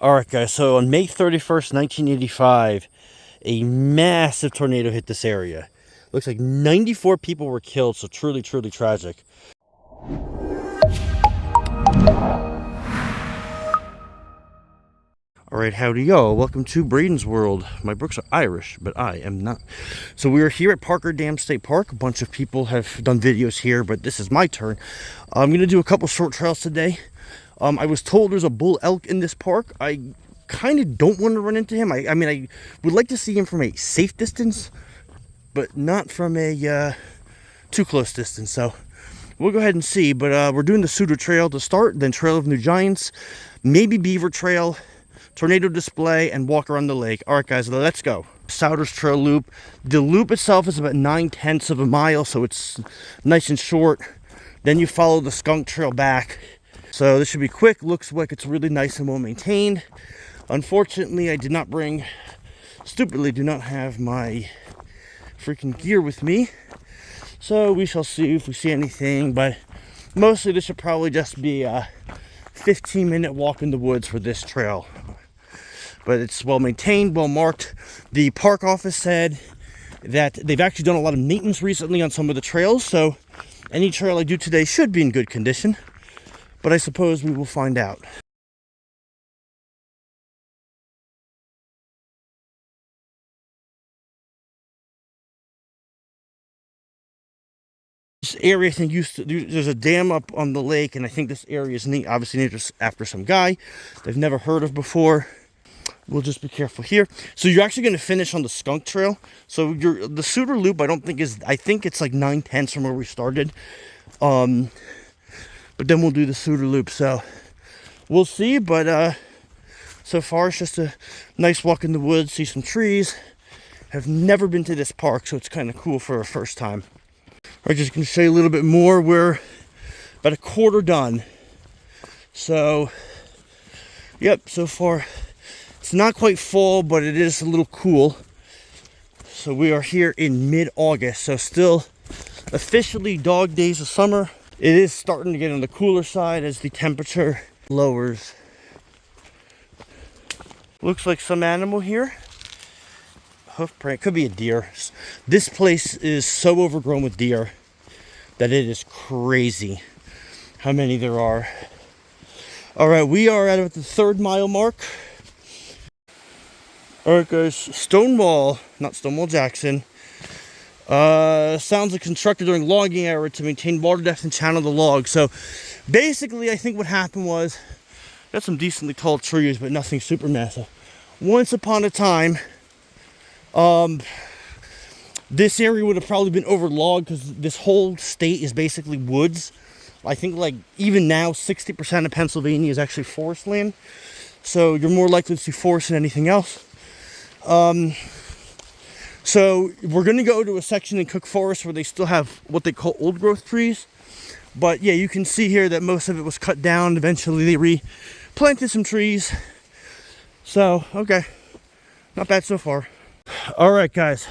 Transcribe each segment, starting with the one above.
Alright guys, so on May 31st, 1985, a massive tornado hit this area. Looks like 94 people were killed, so truly, truly tragic. Alright, howdy yo, welcome to Braden's World. My brooks are Irish, but I am not. So we are here at Parker Dam State Park. A bunch of people have done videos here, but this is my turn. I'm going to do a couple short trails today. I was told there's a bull elk in this park. I kind of don't want to run into him. I mean, I would like to see him from a safe distance, but not from a too close distance. So we'll go ahead and see. But we're doing the Suter Trail to start, then Trail of New Giants, maybe Beaver Trail, tornado display, and walk around the lake. All right, guys, let's go. Souders Trail Loop. The loop itself is about 9/10 of a mile, so it's nice and short. Then you follow the Skunk Trail back. So this should be quick. Looks like it's really nice and well maintained. Unfortunately, I did not bring, stupidly do not have my freaking gear with me. So we shall see if we see anything, but mostly this should probably just be a 15-minute walk in the woods for this trail. But it's well maintained, well marked. The park office said that they've actually done a lot of maintenance recently on some of the trails, so any trail I do today should be in good condition. But I suppose we will find out. This area, I think, there's a dam up on the lake, and I think this area is obviously named after some guy they've never heard of before. We'll just be careful here. So you're actually going to finish on the Skunk Trail. So the Suter Loop, I think it's like 9/10 from where we started. But then we'll do the Suter Loop. So we'll see. But so far it's just a nice walk in the woods, see some trees. I've never been to this park, so it's kind of cool for a first time. I'm just going to show you a little bit more. We're about a quarter done. So, yep, so far it's not quite fall, but it is a little cool. So we are here in mid-August, so still officially dog days of summer. It is starting to get on the cooler side as the temperature lowers. Looks like some animal here. Hoof print, could be a deer. This place is so overgrown with deer that it is crazy how many there are. All right, we are at the 3rd mile mark. All right, guys, Stonewall, not Stonewall Jackson, sounds like constructed during logging era to maintain water depth and channel the log. So basically, I think what happened was, got some decently tall trees, but nothing super massive. Once upon a time, this area would have probably been overlogged because this whole state is basically woods. I think, like, even now 60% of Pennsylvania is actually forest land, so you're more likely to see forest than anything else. So we're going to go to a section in Cook Forest where they still have what they call old growth trees. But yeah, you can see here that most of it was cut down. Eventually they replanted some trees. So, okay, not bad so far. All right, guys.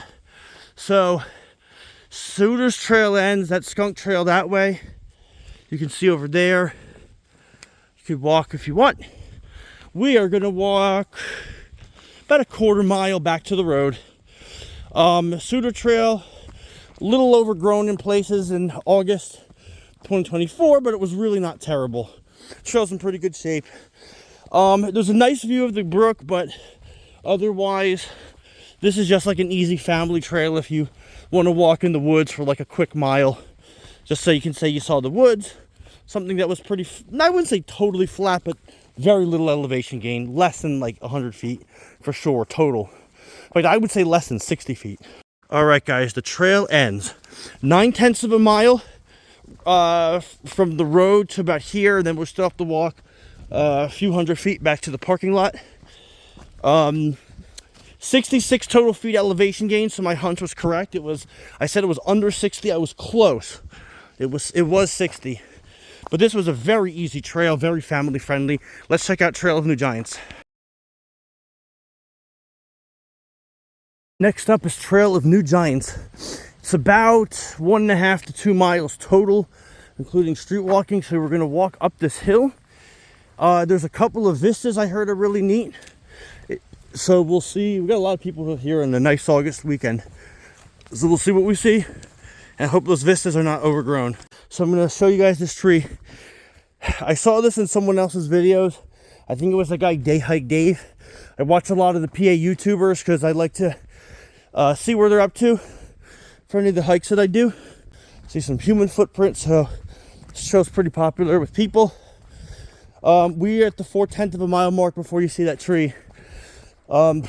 So Suter's Trail ends, that Skunk Trail that way. You can see over there. You could walk if you want. We are going to walk about a quarter mile back to the road. Suter Trail, a little overgrown in places in August 2024, but it was really not terrible. Trail's in pretty good shape. There's a nice view of the brook, but otherwise, this is just like an easy family trail if you want to walk in the woods for like a quick mile. Just so you can say you saw the woods. Something that was pretty, I wouldn't say totally flat, but very little elevation gain. Less than like 100 feet for sure, total. But I would say less than 60 feet. All right, guys, the trail ends 9/10 of a mile from the road to about here. Then we'll still have to walk a few hundred feet back to the parking lot. 66 total feet elevation gain, so my hunch was correct. I said it was under 60. I was close. It was 60. But this was a very easy trail, very family friendly. Let's check out Trail of New Giants. Next up is Trail of New Giants. It's about 1.5 to 2 miles total, including street walking. So we're going to walk up this hill There's a couple of vistas I heard are really neat. So we'll see. We got a lot of people here on a nice August weekend. So we'll see what we see. And I hope those vistas are not overgrown. So I'm going to show you guys this tree. I saw this in someone else's videos. I think it was the guy Day Hike Dave. I watch a lot of the PA YouTubers because I like to see where they're up to for any of the hikes that I do. See some human footprints. So this trail's pretty popular with people. We're at the 4/10 of a mile mark before you see that tree. So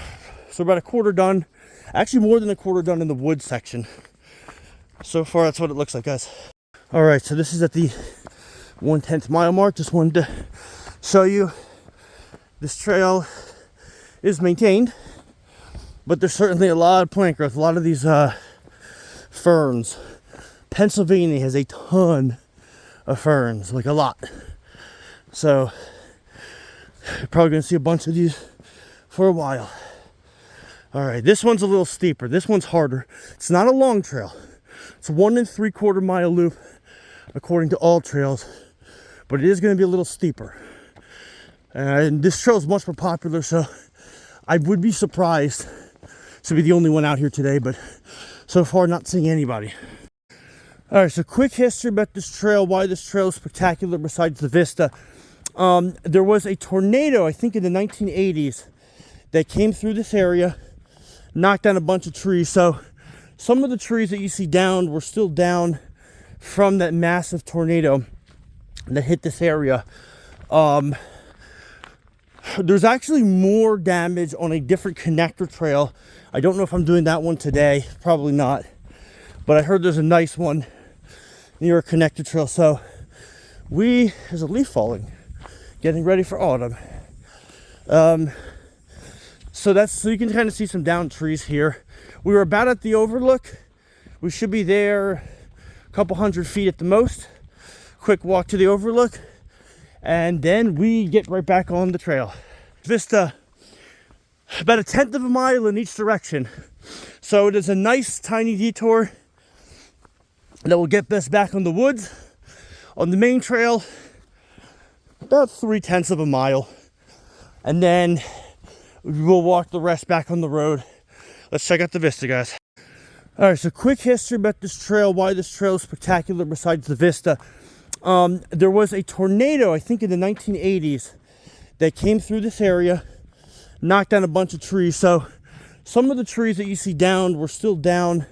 about a quarter done. Actually more than a quarter done in the wood section. So far that's what it looks like, guys. All right, so this is at the 1/10 mile mark. Just wanted to show you this trail is maintained, but there's certainly a lot of plant growth, a lot of these ferns. Pennsylvania has a ton of ferns, like a lot. So you're probably gonna see a bunch of these for a while. All right, this one's a little steeper. This one's harder. It's not a long trail. It's a 1 3/4 mile loop according to all trails, but it is going to be a little steeper. And this trail is much more popular, so I would be surprised to be the only one out here today, but so far not seeing anybody. All right, so quick history about this trail, why this trail is spectacular besides the vista. There was a tornado, I think in the 1980s, that came through this area, knocked down a bunch of trees. So some of the trees that you see down were still down from that massive tornado that hit this area. There's actually more damage on a different connector trail. I don't know if I'm doing that one today, probably not, but I heard there's a nice one near a connector trail. So there's a leaf falling, getting ready for autumn. So you can kind of see some down trees here. We were about at the overlook. We should be there a couple 100 feet at the most. Quick walk to the overlook, and then we get right back on the trail. Vista, about 1/10 of a mile in each direction. So it is a nice tiny detour that will get us back on the woods. On the main trail, about 3/10 of a mile. And then we'll walk the rest back on the road. Let's check out the vista, guys. All right, so quick history about this trail, why this trail is spectacular besides the vista. There was a tornado, I think in the 1980s, that came through this area, knocked down a bunch of trees. So some of the trees that you see down were still down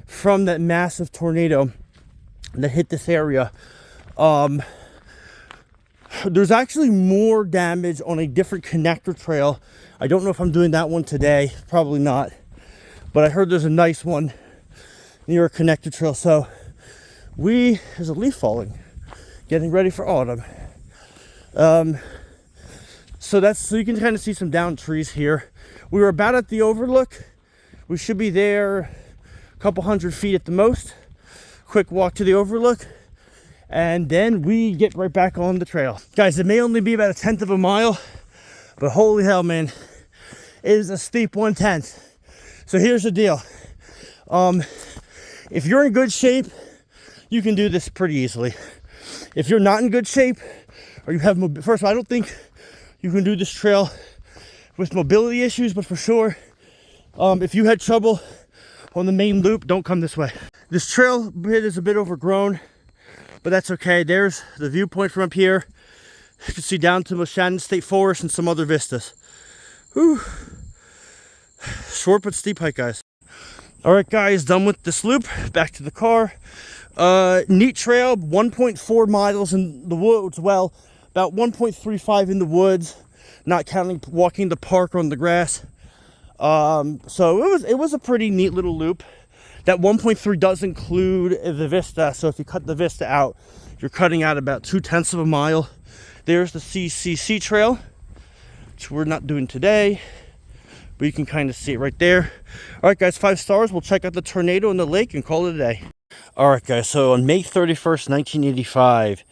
from that massive tornado that hit this area. There's actually more damage on a different connector trail. I don't know if I'm doing that one today, probably not, but I heard there's a nice one near a connector trail. So there's a leaf falling, getting ready for autumn. So you can kind of see some down trees here. We were about at the overlook. We should be there a couple 100 feet at the most. Quick walk to the overlook, and then we get right back on the trail. Guys, it may only be about 1/10 of a mile, but holy hell, man, it is a steep 1/10. So here's the deal. If you're in good shape, you can do this pretty easily. If you're not in good shape, or you have, first of all, I don't think you can do this trail with mobility issues, but for sure, if you had trouble on the main loop, don't come this way. This trail bit is a bit overgrown, but that's okay. There's the viewpoint from up here. You can see down to the Shannon State Forest and some other vistas. Whew. Short but steep hike, guys. All right, guys, done with this loop. Back to the car. Neat trail, 1.4 miles in the woods. Well, about 1.35 in the woods, not counting walking the park or on the grass. So it was a pretty neat little loop. That 1.3 does include the vista, so if you cut the vista out, you're cutting out about 2/10 of a mile. There's the CCC trail, which we're not doing today, but you can kind of see it right there. All right, guys, 5 stars. We'll check out the tornado in the lake and call it a day. All right, guys, so on May 31st, 1985,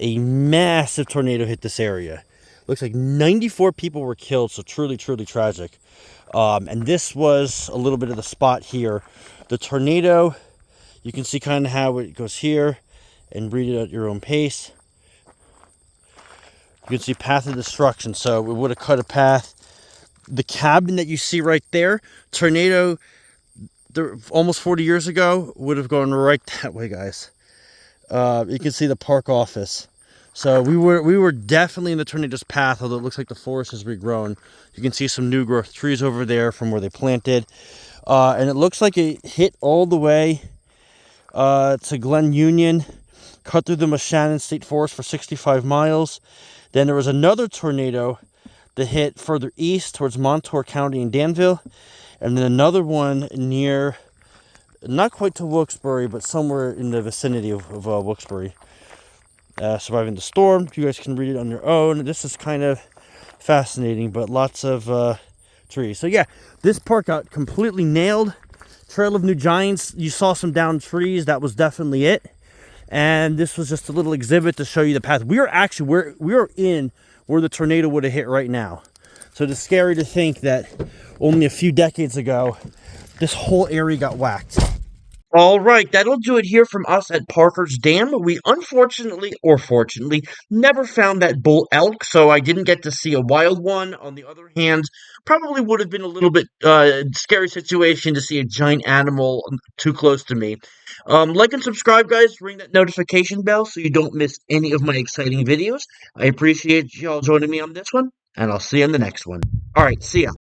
a massive tornado hit this area. Looks like 94 people were killed, so truly, truly tragic. And this was a little bit of the spot here. The tornado, you can see kind of how it goes here, and read it at your own pace. You can see path of destruction. So we would have cut a path. The cabin that you see right there, tornado, almost 40 years ago, would have gone right that way, guys. You can see the park office. So we were definitely in the tornado's path, although it looks like the forest has regrown. You can see some new growth trees over there from where they planted. And it looks like it hit all the way to Glen Union, cut through the Moshannon State Forest for 65 miles. Then there was another tornado that hit further east towards Montour County in Danville. And then another one near, not quite to Wilkes-Barre, but somewhere in the vicinity of Wilkes-Barre. Surviving the storm. You guys can read it on your own. This is kind of fascinating, but lots of trees. So yeah, this park got completely nailed. Trail of New Giants, you saw some downed trees. That was definitely it. And this was just a little exhibit to show you the path. We are actually, we are in where the tornado would have hit right now. So it's scary to think that only a few decades ago, this whole area got whacked. All right, that'll do it here from us at Parker's Dam. We unfortunately, or fortunately, never found that bull elk, so I didn't get to see a wild one. On the other hand, probably would have been a little bit scary situation to see a giant animal too close to me. Like and subscribe, guys. Ring that notification bell so you don't miss any of my exciting videos. I appreciate y'all joining me on this one, and I'll see you in the next one. All right, see ya.